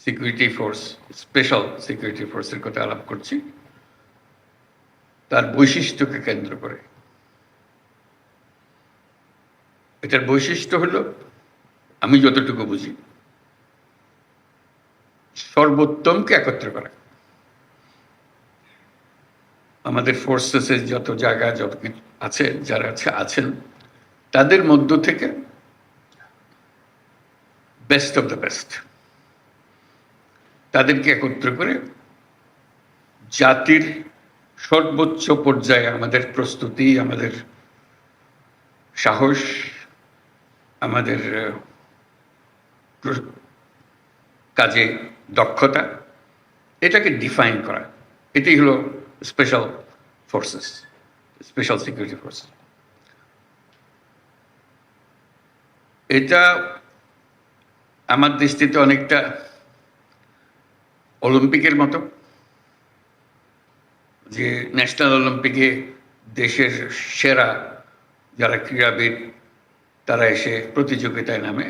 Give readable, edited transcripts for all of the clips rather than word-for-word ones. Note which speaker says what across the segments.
Speaker 1: Security force, special security ফোর্সের কথা আলাপ করছি, তার বৈশিষ্ট্যকে কেন্দ্র করে। এটার বৈশিষ্ট্য হলো, আমি যতটুকু বুঝি, সর্বোত্তমকে একত্র করা। আমাদের ফোর্সেসের যত জায়গা যত কিছু আছে, যারা আছেন তাদের মধ্য থেকে বেস্ট অফ দ্য বেস্ট তাদেরকে একত্র করে জাতির সর্বোচ্চ পর্যায়ে আমাদের প্রস্তুতি, আমাদের সাহস, আমাদের কাজে দক্ষতা, এটাকে ডিফাইন করা, এটাই হলো special forces, special security forces. এটা আমার দৃষ্টিতে অনেকটা অলিম্পিকের মতো, যে ন্যাশনাল অলিম্পিকে দেশের সেরা যারা ক্রীড়াবিদ তারা এসে প্রতিযোগিতায় নামে,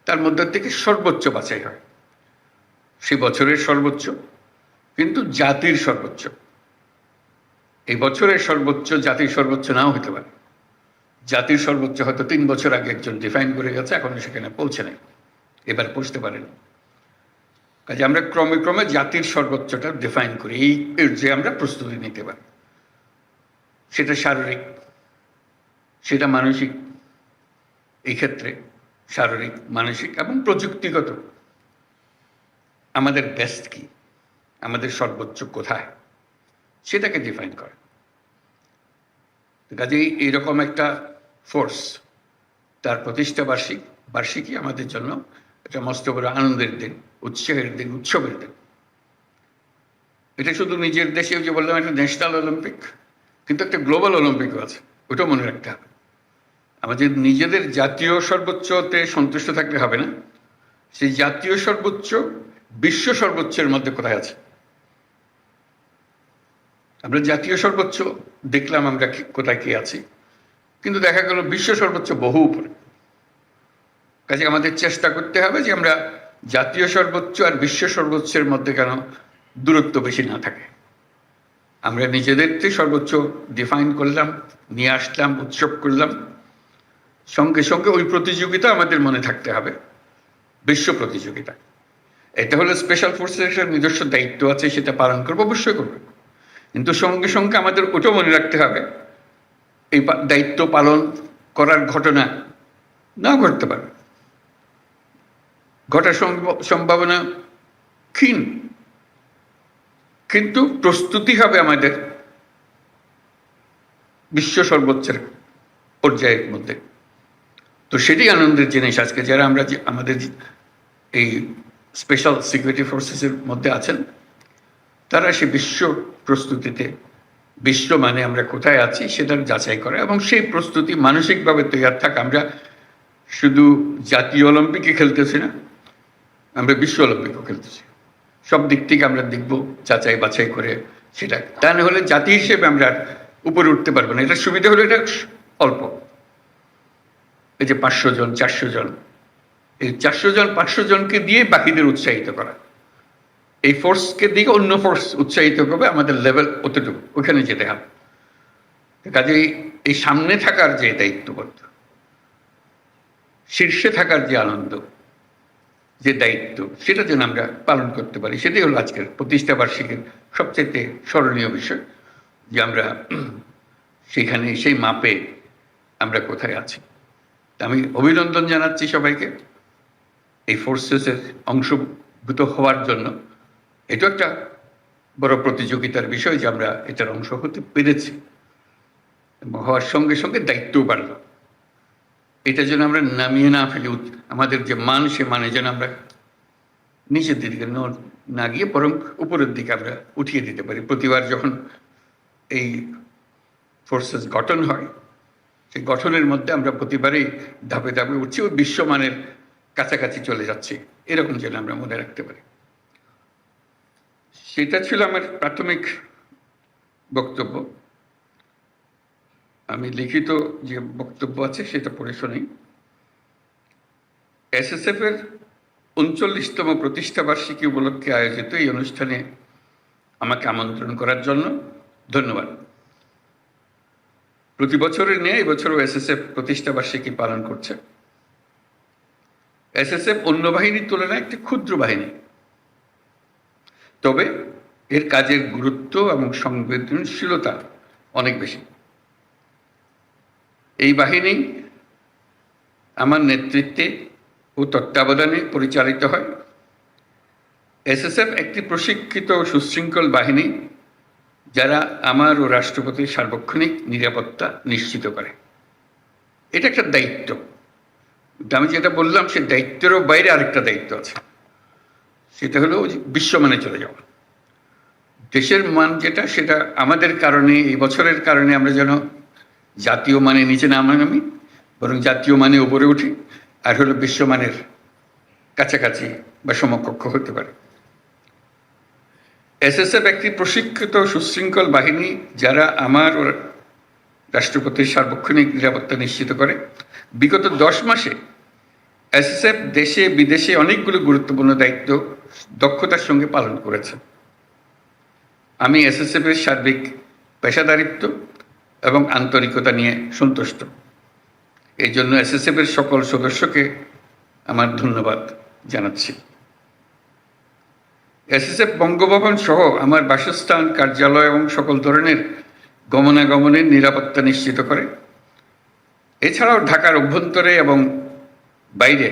Speaker 1: তার মধ্যে থেকে সর্বোচ্চ বাছাই হয়। সে বছরের সর্বোচ্চ, কিন্তু জাতির সর্বোচ্চ। এই বছরের সর্বোচ্চ জাতির সর্বোচ্চ নাও হতে পারে। জাতির সর্বোচ্চ হয়তো 3 বছর আগে একজন ডিফাইন করে গেছে, এখনো সেখানে পৌঁছে নেই, এবার পৌঁছতে পারেনি। কাজে আমরা ক্রমে ক্রমে জাতির সর্বোচ্চটা ডিফাইন করি, এই যে আমরা প্রস্তুতি নিতে পারি। সেটা শারীরিক, সেটা মানসিক, এই ক্ষেত্রে শারীরিক, মানসিক এবং প্রযুক্তিগত আমাদের বেস্ট কি, আমাদের সর্বোচ্চ কোথায়, সেটাকে ডিফাইন করে। কাজেই এইরকম একটা ফোর্স, তার প্রতিষ্ঠা বার্ষিকী আমাদের জন্য এটা মস্ত বড় আনন্দের দিন, উৎসাহের দিন, উৎসবের দিন। এটা শুধু নিজের দেশে, যে বললাম একটা ন্যাশনাল অলিম্পিক, কিন্তু একটা গ্লোবাল অলিম্পিকও আছে, ওটাও মনে রাখতে হবে। আমাদের নিজেদের জাতীয় সর্বোচ্চতে সন্তুষ্ট থাকলে হবে না, সেই জাতীয় সর্বোচ্চ বিশ্ব সর্বোচ্চের মধ্যে কোথায় আছে। আমরা জাতীয় সর্বোচ্চ দেখলাম আমরা কোথায় কি আছি, কিন্তু দেখা গেল বিশ্ব সর্বোচ্চ বহু উপরে। কাজে আমাদের চেষ্টা করতে হবে যে আমরা জাতীয় সর্বোচ্চ আর বিশ্ব সর্বোচ্চের মধ্যে কেন দূরত্ব বেশি না থাকে। আমরা নিজেদেরকে সর্বোচ্চ ডিফাইন করলাম, নিয়ে আসলাম, উৎসব করলাম, সঙ্গে সঙ্গে ওই প্রতিযোগিতা আমাদের মনে থাকতে হবে, বিশ্ব প্রতিযোগিতা। এটা হলো স্পেশাল ফোর্সের একটা নিজস্ব দায়িত্ব আছে, সেটা পালন করবো, অবশ্যই করবো, কিন্তু সঙ্গে সঙ্গে আমাদের ওটাও মনে রাখতে হবে এই দায়িত্ব পালন করার ঘটনা না ঘটতে পারে, ঘটার সম্ভাবনা ক্ষীণ, কিন্তু প্রস্তুতি হবে আমাদের বিশ্ব সর্বোচ্চের পর্যায়ের মধ্যে। তো সেটাই আনন্দের জিনিস আজকে যারা আমরা আমাদের এই স্পেশাল সিকিউরিটি ফোর্সেসের মধ্যে আছেন, তারা সে বিশ্ব প্রস্তুতিতে, বিশ্ব মানে আমরা কোথায় আছি সেটার যাচাই করে, এবং সেই প্রস্তুতি মানসিকভাবে তৈরি থাক। আমরা শুধু জাতীয় অলিম্পিকে খেলতেছি না, আমরা বিশ্ব অলিম্পিকও খেলতেছি। সব দিক থেকে আমরা দেখব, যাচাই বাছাই করে সেটা। তা না হলে জাতি হিসেবে আমরা উপরে উঠতে পারবো না। এটার সুবিধা হলো এটা অল্প, এই যে 500 জন 400 জন, এই 400 জন 500 জনকে দিয়ে বাকিদের উৎসাহিত করা, এই ফোর্সকে দিকে অন্য ফোর্স উৎসাহিত করবে, আমাদের লেভেল অতটুকু, ওখানে যেতে হবে। কাজেই এই সামনে থাকার যে দায়িত্ববোধ, শীর্ষে থাকার যে আনন্দ, যে দায়িত্ব, সেটা যেন আমরা পালন করতে পারি, সেটাই হলো আজকের প্রতিষ্ঠা বার্ষিকীর সবচেয়ে স্মরণীয় বিষয়, যে আমরা সেখানে সেই মাপে আমরা কোথায় আছি। আমি অভিনন্দন জানাচ্ছি সবাইকে এই ফোর্সেসের অংশভূত হওয়ার জন্য। এটা একটা বড় প্রতিযোগিতার বিষয় যে আমরা এটার অংশ হতে পেরেছি, এবং হওয়ার সঙ্গে সঙ্গে দায়িত্বও বাড়ল। এটা যেন আমরা নামিয়ে না ফেলি, আমাদের যে মান, সে মানে যেন আমরা নিচের দিকে না গিয়ে বরং উপরের দিকে আমরা উঠিয়ে দিতে পারি। প্রতিবার যখন এই ফোর্সেস গঠন হয়, সেই গঠনের মধ্যে আমরা প্রতিবারই ধাপে ধাপে উঠছি, ওই বিশ্বমানের কাছাকাছি চলে যাচ্ছি, এরকম যেন আমরা মনে রাখতে পারি। সেটা ছিল আমার প্রাথমিক বক্তব্য। আমি লিখিত যে বক্তব্য আছে সেটা পড়ে শোনাই। এসএসএফ এর 39তম প্রতিষ্ঠা বার্ষিকী উপলক্ষে আয়োজিত এই অনুষ্ঠানে আমাকে আমন্ত্রণ করার জন্য ধন্যবাদ। প্রতি বছরের নিয়ে এবছরও এসএসএফ প্রতিষ্ঠা বার্ষিকী পালন করছে। এসএসএফ অন্য বাহিনীর তুলনায় একটি ক্ষুদ্র বাহিনী, তবে এর কাজের গুরুত্ব এবং সংবেদনশীলতা অনেক বেশি। এই বাহিনী আমার নেতৃত্বে ও তত্ত্বাবধানে পরিচালিত হয়। এসএসএফ একটি প্রশিক্ষিত ও সুশৃঙ্খল বাহিনী যারা আমার ও রাষ্ট্রপতির সার্বক্ষণিক নিরাপত্তা নিশ্চিত করে। এটা একটা দায়িত্ব। আমি যেটা বললাম সে দায়িত্বেরও বাইরে আরেকটা দায়িত্ব আছে, সেটা হলো বিশ্বমানে চলে যাওয়া। দেশের মান যেটা, সেটা আমাদের কারণে, এই বছরের কারণে আমরা যেন জাতীয় মানে নিচে না নামি, বরং জাতীয় মানে উপরে উঠি, আর হলো বিশ্বমানের কাছাকাছি বা সমকক্ষ হতে পারে। এসএসএফ একটি প্রশিক্ষিত সুশৃঙ্খল বাহিনী যারা আমার ও রাষ্ট্রপতির সার্বক্ষণিক নিরাপত্তা নিশ্চিত করে। বিগত 10 মাসে এসএসএফ দেশে বিদেশে অনেকগুলো গুরুত্বপূর্ণ দায়িত্ব দক্ষতার সঙ্গে পালন করেছে। আমি এসএসএফ এর সার্বিক পেশাদারিত্ব এবং আন্তরিকতা নিয়ে সন্তুষ্ট। এই জন্য এসএসএফ এর সকল সদস্যকে আমার ধন্যবাদ জানাচ্ছি। এসএসএফ বঙ্গভবন সহ আমার বাসস্থান, কার্যালয় এবং সকল ধরনের গমনাগমনের নিরাপত্তা নিশ্চিত করে। এছাড়াও ঢাকার অভ্যন্তরে এবং বাইরে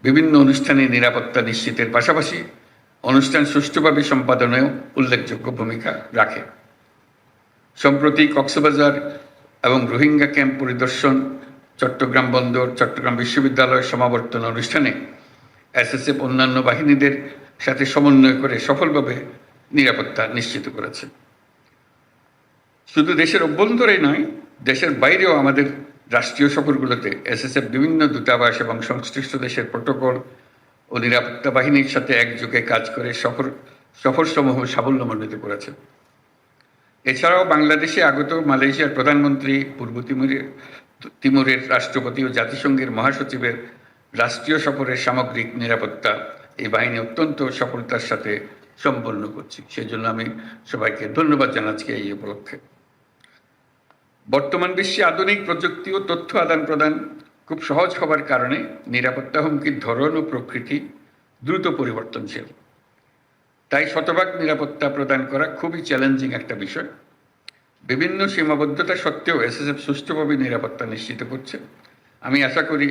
Speaker 1: বিভিন্ন অনুষ্ঠানে নিরাপত্তা নিশ্চিতের পাশাপাশি অনুষ্ঠান সুষ্ঠুভাবে সম্পাদনেও উল্লেখযোগ্য ভূমিকা রাখে। সম্প্রতি কক্সবাজার এবং রোহিঙ্গা ক্যাম্প পরিদর্শন, চট্টগ্রাম বন্দর, চট্টগ্রাম বিশ্ববিদ্যালয় সমাবর্তন অনুষ্ঠানে এসএসএফ অন্যান্য বাহিনীদের সাথে সমন্বয় করে সফলভাবে নিরাপত্তা নিশ্চিত করেছে। শুধু দেশের অভ্যন্তরেই নয়, দেশের বাইরেও আমাদের রাষ্ট্রীয় সফরগুলোতে এসএসএফ বিভিন্ন দূতাবাস এবং সংশ্লিষ্ট দেশের প্রোটোকল ও নিরাপত্তা বাহিনীর সাথে একযোগে কাজ করে সফরসমূহ সাফল্যমণ্ডিত করেছে। এছাড়াও বাংলাদেশে আগত মালয়েশিয়ার প্রধানমন্ত্রী, পূর্ব তিমুরের রাষ্ট্রপতি ও জাতিসংঘের মহাসচিবের রাষ্ট্রীয় সফরের সামগ্রিক নিরাপত্তা এই বাহিনী অত্যন্ত সফলতার সাথে সম্পন্ন করছি। সেই জন্য আমি সবাইকে ধন্যবাদ জানাচ্ছি এই উপলক্ষে। বর্তমান বিশ্বে আধুনিক প্রযুক্তি ও তথ্য আদান প্রদান খুব সহজ হবার কারণে নিরাপত্তা হুমকির ধরন ও প্রকৃতি দ্রুত পরিবর্তনশীল। তাই শতভাগ নিরাপত্তা প্রদান করা খুবই চ্যালেঞ্জিং একটা বিষয়। বিভিন্ন সীমাবদ্ধতা সত্ত্বেও এসএসএফ সুষ্ঠুভাবে নিরাপত্তা নিশ্চিত করছে। আমি আশা করি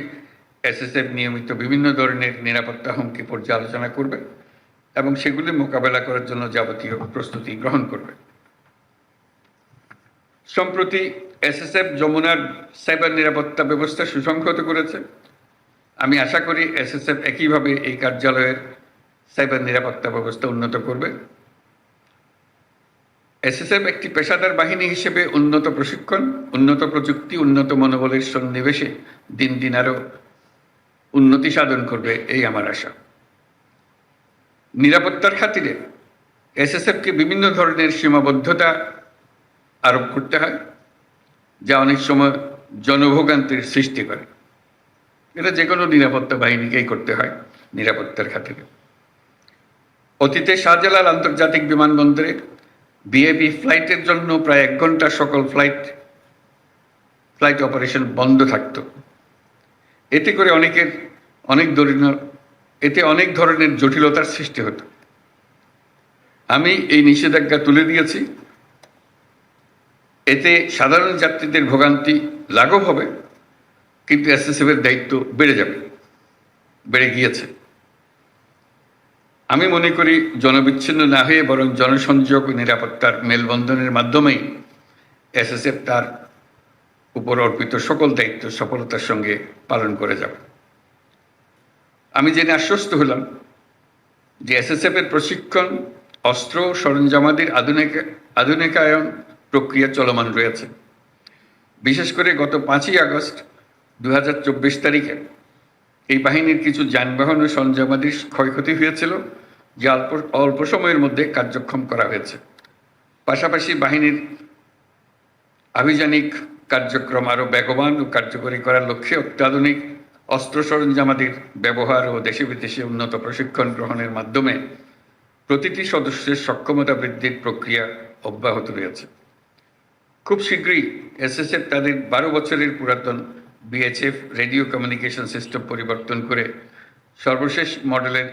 Speaker 1: এসএসএফ নিয়মিত বিভিন্ন ধরনের নিরাপত্তা হুমকি পর্যালোচনা করবে এবং সেগুলি মোকাবেলা করার জন্য যাবতীয় প্রস্তুতি গ্রহণ করবে। সম্প্রতি এসএসএফ যমুনার সাইবার নিরাপত্তা ব্যবস্থা সুসংহত করেছে। আমি আশা করি এসএসএফ একইভাবে এই কার্যালয়ের সাইবার নিরাপত্তা ব্যবস্থা উন্নত করবে। এসএসএফ একটি পেশাদার বাহিনী হিসেবে উন্নত প্রশিক্ষণ, উন্নত প্রযুক্তি, উন্নত মনোবলের সন্নিবেশে দিন দিন আরও উন্নতি সাধন করবে, এই আমার আশা। নিরাপত্তার খাতিরে এসএসএফকে বিভিন্ন ধরনের সীমাবদ্ধতা আরোপ করতে হয়, যা অনেক সময় জনভোগান্তির সৃষ্টি করে। এটা যে কোনো নিরাপত্তা বাহিনীকেই করতে হয় নিরাপত্তার খাতিরে। অতীতে শাহজালাল আন্তর্জাতিক বিমানবন্দরে ভিআইপি ফ্লাইটের জন্য প্রায় 1 ঘন্টা সকল ফ্লাইট অপারেশন বন্ধ থাকত। এতে করে অনেক ধরনের জটিলতার সৃষ্টি হতো। আমি এই নিষেধাজ্ঞা তুলে দিয়েছি। এতে সাধারণ যাত্রীদের ভোগান্তি লাঘব হবে, কিন্তু এসএসএফ এর দায়িত্ব বেড়ে গিয়েছে। আমি মনে করি জনবিচ্ছিন্ন না হয়ে বরং জনসংযোগ ও নিরাপত্তার মেলবন্ধনের মাধ্যমেই এসএসএফ তার উপর অর্পিত সকল দায়িত্ব সফলতার সঙ্গে পালন করে যাবে। আমি জেনে আশ্বস্ত হলাম যে এসএসএফ এর প্রশিক্ষণ, অস্ত্র ও সরঞ্জামাদির আধুনিকায়ন প্রক্রিয়া চলমান রয়েছে। বিশেষ করে গত 5ই আগস্ট 2024 তারিখে এই বাহিনীর কিছু যানবাহন ও সরঞ্জামাদির ক্ষয়ক্ষতি হয়েছিল, যা অল্প সময়ের মধ্যে কার্যক্ষম করা হয়েছে। পাশাপাশি বাহিনীর আভিযানিক কার্যক্রম আরও বেগবান ও কার্যকরী করার লক্ষ্যে অত্যাধুনিক অস্ত্র সরঞ্জামাদির ব্যবহার ও দেশে বিদেশে উন্নত প্রশিক্ষণ গ্রহণের মাধ্যমে প্রতিটি সদস্যের সক্ষমতা বৃদ্ধির প্রক্রিয়া অব্যাহত রয়েছে। খুব শীঘ্রই এসএসএফ তাদের 12 বছরের পুরাতন বিএইচএফ রেডিও কমিউনিকেশন সিস্টেম পরিবর্তন করে সর্বশেষ মডেলের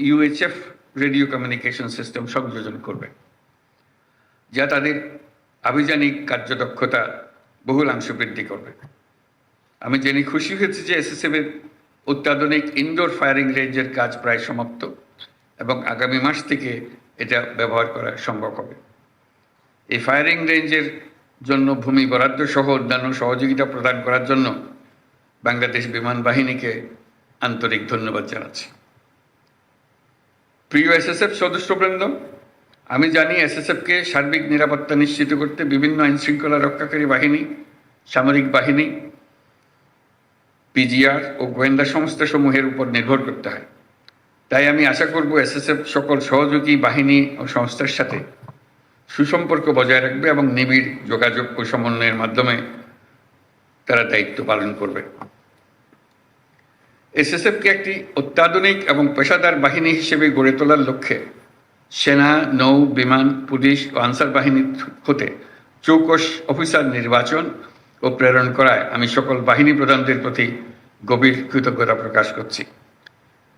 Speaker 1: ইউএইচএফ রেডিও কমিউনিকেশন সিস্টেম সংযোজন করবে, যা তাদের আভিযানিক কার্যদক্ষতা বহুলাংশ বৃদ্ধি করবে। আমি জেনে খুশি হয়েছি যে এসএসএফ এর অত্যাধুনিক ইনডোর ফায়ারিং রেঞ্জের কাজ প্রায় সমাপ্ত এবং আগামী মাস থেকে এটা ব্যবহার করা সম্ভব হবে। এই ফায়ারিং রেঞ্জের জন্য ভূমি বরাদ্দ সহ অন্যান্য সহযোগিতা প্রদান করার জন্য বাংলাদেশ বিমান বাহিনীকে আন্তরিক ধন্যবাদ জানাচ্ছি। প্রিয় এসএসএফ সদস্যবৃন্দ, আমি জানি এসএসএফকে সার্বিক নিরাপত্তা নিশ্চিত করতে বিভিন্ন আইনশৃঙ্খলা রক্ষাকারী বাহিনী, সামরিক বাহিনী, পিজিআর ও গোয়েন্দা সংস্থাসমূহের উপর নির্ভর করতে হয়। তাই আমি আশা করব এসএসএফ সকল সহযোগী বাহিনী ও সংস্থার সাথে সুসম্পর্ক বজায় রাখবে এবং নিবিড় যোগাযোগ ও সমন্বয়ের মাধ্যমে তারা দায়িত্ব পালন করবে। এসএসএফকে একটি অত্যাধুনিক এবং পেশাদার বাহিনী হিসেবে গড়ে তোলার লক্ষ্যে সেনা, নৌ, বিমান, পুলিশ ও আনসার বাহিনী হতে চৌকস অফিসার নির্বাচন ও প্রেরণ করায় আমি সকল বাহিনী প্রধানদের প্রতি গভীর কৃতজ্ঞতা প্রকাশ করছি।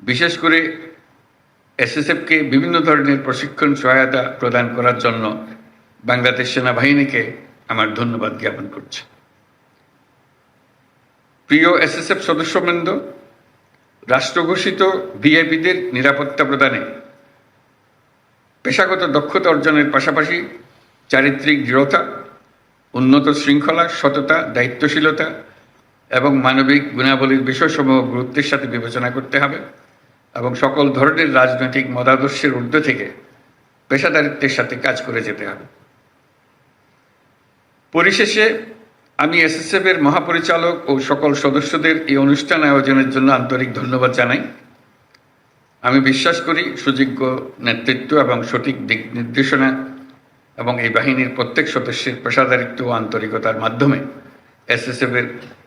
Speaker 1: বিশেষ করে এসএসএফকে বিভিন্ন ধরনের প্রশিক্ষণ সহায়তা প্রদান করার জন্য বাংলাদেশ সেনাবাহিনীকে আমার ধন্যবাদ জ্ঞাপন করছি। প্রিয় এসএসএফ সদস্যবৃন্দ, রাষ্ট্রঘোষিত ভিআইপিদের নিরাপত্তা প্রদানে পেশাগত দক্ষতা অর্জনের পাশাপাশি চারিত্রিক দৃঢ়তা, উন্নত শৃঙ্খলা, সততা, দায়িত্বশীলতা এবং মানবিক গুণাবলীর বিষয়সমূহ গুরুত্বের সাথে বিবেচনা করতে হবে এবং সকল ধরনের রাজনৈতিক মতাদর্শের ঊর্ধ্বে থেকে পেশাদারিত্বের সাথে কাজ করে যেতে হবে। পরিশেষে আমি এসএসএফ এর মহাপরিচালক ও সকল সদস্যদের এই অনুষ্ঠান আয়োজনের জন্য আন্তরিক ধন্যবাদ জানাই। আমি বিশ্বাস করি সুযোগ্য নেতৃত্ব এবং সঠিক দিক নির্দেশনা এবং এই বাহিনীর প্রত্যেক সদস্যের পেশাদারিত্ব ও আন্তরিকতার মাধ্যমে এসএসএফ এর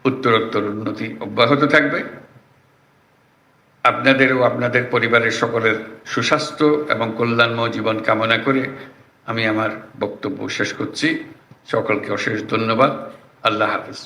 Speaker 1: উত্তরোত্তর উন্নতি অব্যাহত থাকবে। আপনাদের ও আপনাদের পরিবারের সকলের সুস্বাস্থ্য এবং কল্যাণময় জীবন কামনা করে আমি আমার বক্তব্য শেষ করছি। সকলকে অশেষ ধন্যবাদ। আল্লাহ হাফেজ।